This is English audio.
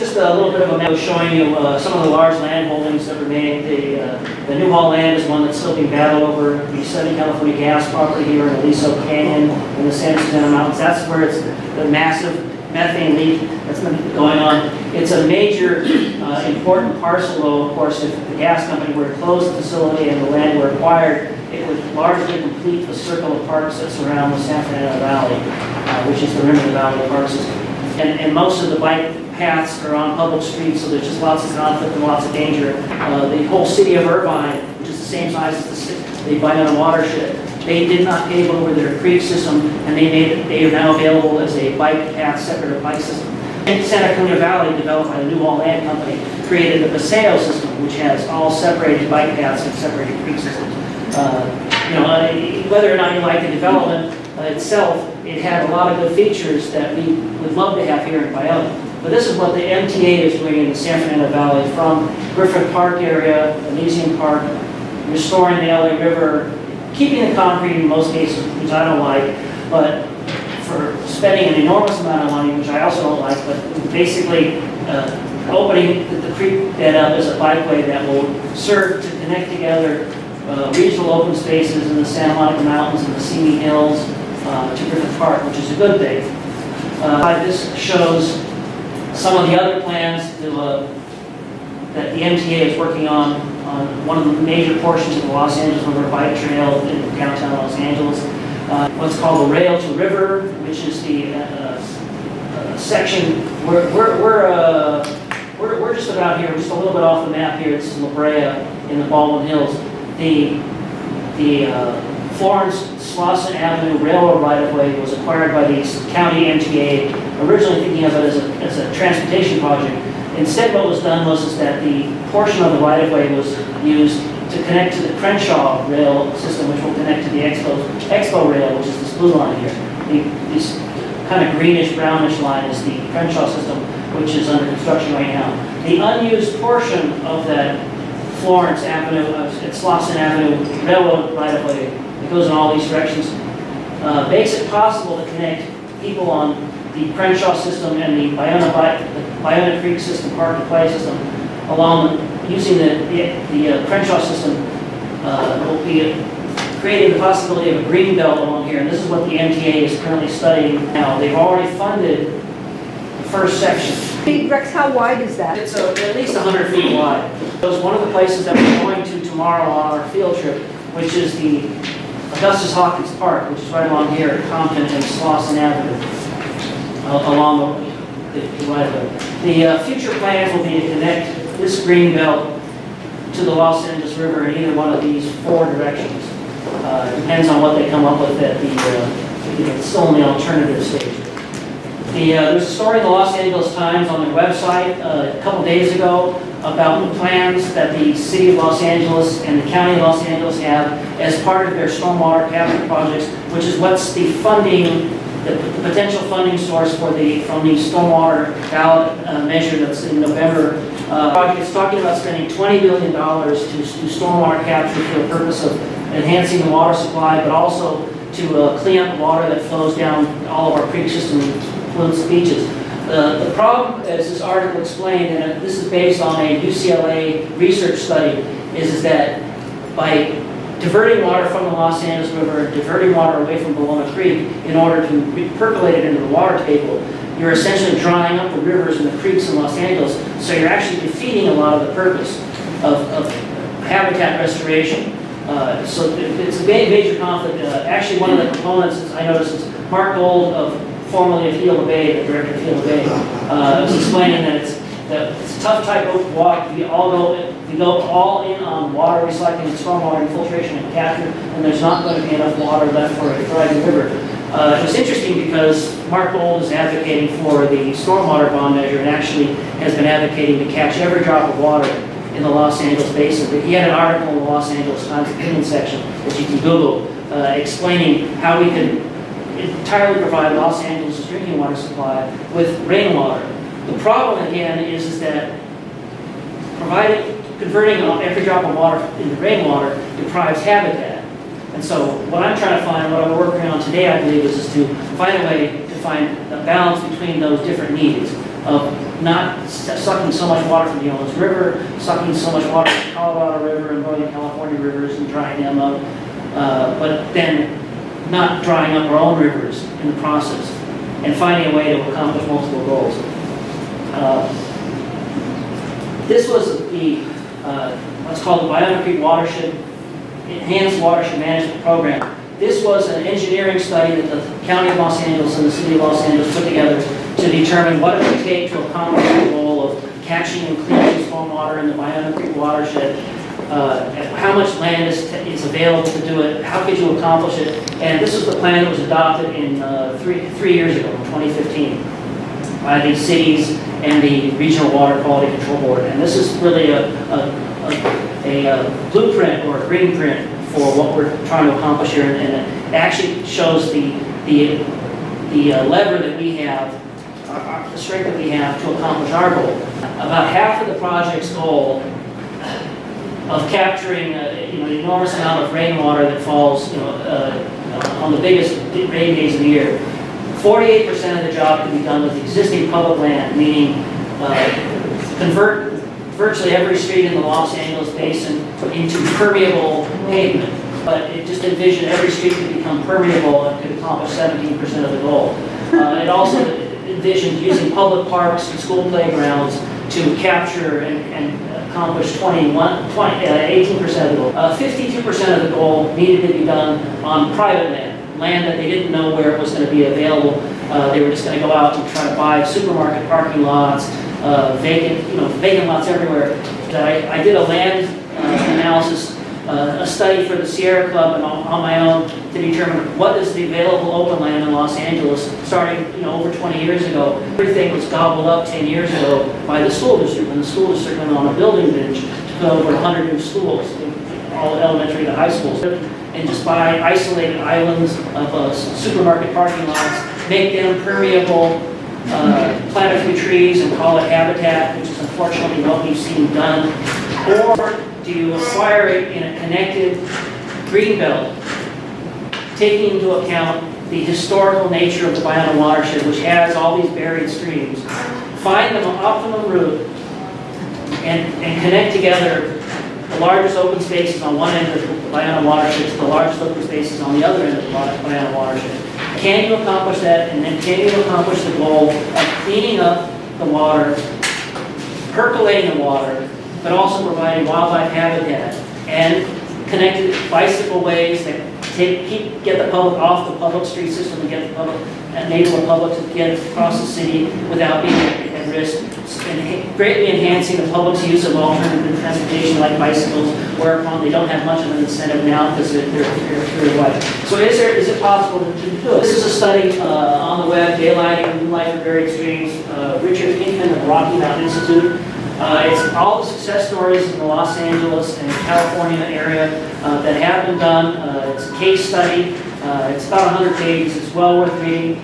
just a little bit of a map showing you some of the large land holdings that remain. The New Hall land is one that's still being battled over. The Southern California gas property here in Aliso Canyon in the San Jacinto Mountains. That's where it's the massive methane leak that's been going on. It's a major important parcel, though, of course, if the gas company were to close the facility and the land were acquired, it would largely complete the circle of parks that surround the San Fernando Valley, which is the rim of the Valley Park System. And most of the bike paths are on public streets, so there's just lots of conflict and lots of danger. The whole city of Irvine, which is the same size as the Ballona watershed, they did not pave over their creek system, and they are now available as a bike path, separate bike system. In Santa Clara Valley, developed by the New Hall Land Company, created the Paseo system, which has all separated bike paths and separated creek systems. Whether or not you like the development itself, it had a lot of good features that we would love to have here in Ballona. But this is what the MTA is doing in the San Fernando Valley, from Griffith Park area, Elysian Park, restoring the LA River, keeping the concrete in most cases, which I don't like, but for spending an enormous amount of money, which I also don't like, but basically opening the creek bed up as a bikeway that will serve to connect together regional open spaces in the Santa Monica Mountains and the Simi Hills to Griffith Park, which is a good thing. This shows some of the other plans that the MTA is working on one of the major portions of the Los Angeles River Bike Trail in downtown Los Angeles. What's called the Rail to River, which is the section we're just about here, just a little bit off the map here. This is La Brea in the Baldwin Hills. The Florence-Slauson Avenue Railroad right-of-way was acquired by the county MTA, originally thinking of it as a transportation project. Instead, what was done was that the portion of the right-of-way was used to connect to the Crenshaw rail system, which will connect to the Expo rail, which is this blue line here. This kind of greenish-brownish line is the Crenshaw system, which is under construction right now. The unused portion of that Florence Avenue, Slauson Avenue railroad right-of-way that goes in all these directions makes it possible to connect people on the Crenshaw system and the Ballona Creek system, Park and Play system, along using the Crenshaw system will be creating the possibility of a green belt along here. And this is what the MTA is currently studying now. They've already funded the first section. Rex, how wide is that? It's at least 100 feet wide. It was one of the places that we're going to tomorrow on our field trip, which is the Augustus Hawkins Park, which is right along here at Compton and Slauson Avenue, along the right-of-way. The future plans will be to connect this green belt to the Los Angeles River in either one of these four directions. Depends on what they come up with at it's still in the alternative stage. There's a story in the Los Angeles Times on their website a couple days ago about the plans that the City of Los Angeles and the County of Los Angeles have as part of their stormwater capture projects, which is what's the funding, the potential funding source from the stormwater ballot measure that's in November. It's talking about spending $20 billion to do stormwater capture for the purpose of enhancing the water supply, but also to clean up water that flows down all of our creek system and pollutes beaches. The problem, as this article explained, and this is based on a UCLA research study, is that by diverting water from the Los Angeles River, diverting water away from Ballona Creek in order to percolate it into the water table, you're essentially drying up the rivers and the creeks in Los Angeles, so you're actually defeating a lot of the purpose of habitat restoration. So it's a major conflict. Actually, one of the components, I noticed, is Mark Gold, formerly of Gila Bay, the director of Gila Bay, was explaining that it's a tough type of walk. We go all in on water recycling and stormwater infiltration and capture, and there's not going to be enough water left for a thriving river. It was interesting because Mark Gold is advocating for the stormwater bond measure and actually has been advocating to catch every drop of water in the Los Angeles basin. He had an article in the Los Angeles Times opinion section that you can Google explaining how we can entirely provide Los Angeles' drinking water supply with rainwater. The problem again is that converting every drop of water into rainwater deprives habitat. And so what I'm trying to find, what I'm working on today, I believe, is to find a way to find a balance between those different needs. of not sucking so much water from the Owens River, sucking so much water from the Colorado River and Northern California rivers and drying them up, but then not drying up our own rivers in the process, and finding a way to accomplish multiple goals. This was the what's called the Ballona Creek Watershed Enhanced Watershed Management Program. This was an engineering study that the County of Los Angeles and the City of Los Angeles put together to determine what it would take to accomplish the goal of catching and cleaning stormwater in the Ballona Creek watershed. How much land is available to do it? How could you accomplish it? And this was the plan that was adopted in three years ago, in 2015, by the cities and the Regional Water Quality Control Board. And this is really a blueprint or a green print for what we're trying to accomplish here, and it actually shows the lever that we have, the strength that we have to accomplish our goal. About half of the project's goal of capturing an enormous amount of rainwater that falls on the biggest rain days of the year. 48% of the job can be done with existing public land, meaning convert virtually every street in the Los Angeles basin into permeable pavement. But it just envisioned every street could become permeable and could accomplish 17% of the goal. It also envisioned using public parks and school playgrounds to capture and accomplish 18% of the goal. 52% of the goal needed to be done on private land that they didn't know where it was going to be available. They were just going to go out and try to buy supermarket parking lots, vacant lots everywhere. I did a land analysis, a study for the Sierra Club and on my own to determine what is the available open land in Los Angeles starting over 20 years ago. Everything was gobbled up 10 years ago by the school district, when the school district went on a building binge to put over 100 new schools, all elementary to high schools, and just buy isolated islands of supermarket parking lots, make them permeable, plant a few trees and call it habitat, which is unfortunately what we've seen done. Or do you acquire it in a connected green belt, taking into account the historical nature of the Ballona watershed, which has all these buried streams, find the optimum route and connect together the largest open spaces on one end of the Ballona watershed to the largest open spaces on the other end of the Ballona watershed. Can you accomplish that, and then can you accomplish the goal of cleaning up the water, percolating the water, but also providing wildlife habitat and connected bicycle ways that get the public off the public street system and enable the public to get across the city without being at risk, and greatly enhancing the public's use of alternative transportation like bicycles, whereupon they don't have much of an incentive now because they're very wide. So is it possible to do it? This is a study on the web, Daylighting Moonlight for Buried Streams, Richard Pinkman of the Rocky Mountain Institute. It's all the success stories in the Los Angeles and California area that have been done. It's a case study. It's about 100 pages. It's well worth reading.